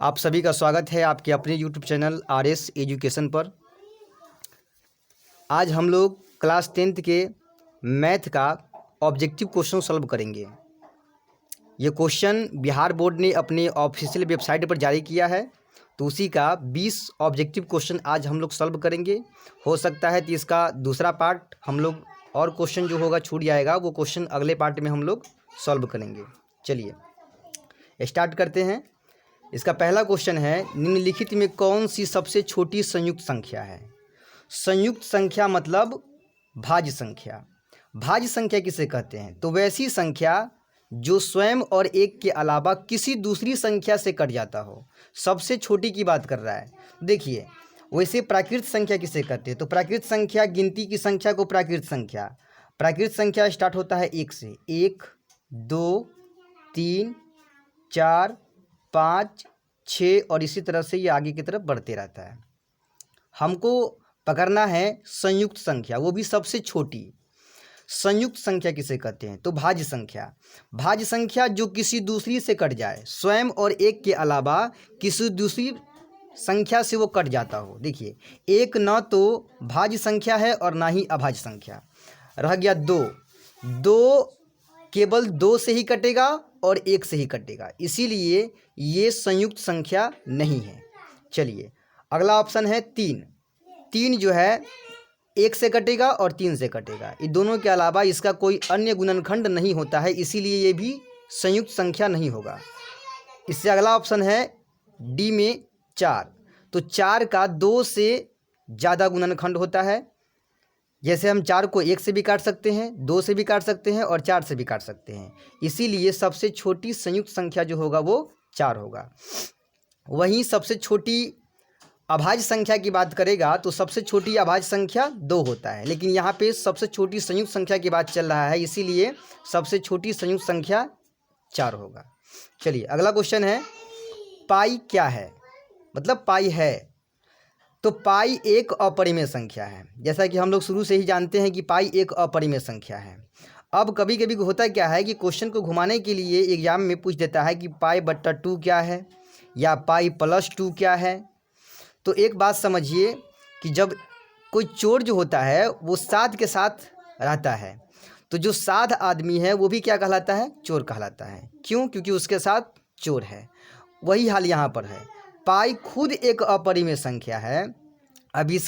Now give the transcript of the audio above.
आप सभी का स्वागत है आपके अपने यूट्यूब चैनल आरएस एजुकेशन पर। आज हम लोग क्लास 10th के मैथ का ऑब्जेक्टिव क्वेश्चन सॉल्व करेंगे। ये क्वेश्चन बिहार बोर्ड ने अपने ऑफिशियल वेबसाइट पर जारी किया है, तो उसी का 20 ऑब्जेक्टिव क्वेश्चन आज हम लोग सॉल्व करेंगे। हो सकता है कि इसका दूसरा पार्ट हम लोग और क्वेश्चन जो होगा छूट जाएगा, वो क्वेश्चन अगले पार्ट में हम लोग सॉल्व करेंगे। चलिए स्टार्ट करते हैं। इसका पहला क्वेश्चन है, निम्नलिखित में कौन सी सबसे छोटी संयुक्त संख्या है। संयुक्त संख्या मतलब भाज्य संख्या। भाज्य संख्या किसे कहते हैं? तो वैसी संख्या जो स्वयं और एक के अलावा किसी दूसरी संख्या से कट जाता हो। सबसे छोटी की बात कर रहा है। देखिए, वैसे प्राकृत संख्या किसे कहते हैं? तो प्राकृत संख्या गिनती की संख्या को प्राकृत संख्या स्टार्ट होता है 1 से। 1 2 3 4 5 6 और इसी तरह से ये आगे की तरफ बढ़ते रहता है। हमको पकड़ना है संयुक्त संख्या, वो भी सबसे छोटी। संयुक्त संख्या किसे कहते हैं? तो भाज्य संख्या। भाज्य संख्या जो किसी दूसरी से कट जाए, स्वयं और एक के अलावा किसी दूसरी संख्या से वो कट जाता हो। देखिए, एक न तो भाज्य संख्या है और ना ही अभाज्य संख्या। रह गया 2। 2 केवल 2 से ही कटेगा और 1 से ही कटेगा, इसीलिए ये संयुक्त संख्या नहीं है। चलिए अगला ऑप्शन है 3। 3 जो है 1 से कटेगा और 3 से कटेगा। इन दोनों के अलावा इसका कोई अन्य गुणनखंड नहीं होता है, इसीलिए ये भी संयुक्त संख्या नहीं होगा। इससे अगला ऑप्शन है डी में 4। तो 4 का 2 से ज़्यादा गुणनखंड होता है। जैसे हम 4 को 1 से भी काट सकते हैं, 2 से भी काट सकते हैं और 4 से भी काट सकते हैं, इसीलिए सबसे छोटी संयुक्त संख्या जो होगा वो 4 होगा। वहीं सबसे छोटी अभाज्य संख्या की बात करेगा तो सबसे छोटी अभाज्य संख्या 2 होता है, लेकिन यहाँ पे सबसे छोटी संयुक्त संख्या की बात चल रहा है, इसीलिए सबसे छोटी संयुक्त संख्या 4 होगा। चलिए अगला क्वेश्चन है, पाई क्या है? मतलब पाई है। तो पाई एक अपरिमेय संख्या है। जैसा कि हम लोग शुरू से ही जानते हैं कि पाई एक अपरिमेय संख्या है। अब कभी कभी होता क्या है कि क्वेश्चन को घुमाने के लिए एग्जाम में पूछ देता है कि पाई बट्टा 2 क्या है या पाई प्लस 2 क्या है। तो एक बात समझिए कि जब कोई चोर जो होता है वो साध के साथ रहता है, तो जो साध आदमी है वो भी क्या कहलाता है? चोर कहलाता है। क्यों? क्योंकि उसके साथ चोर है। वही हाल यहाँ पर है। पाई खुद एक अपरिमेय संख्या है। अब इस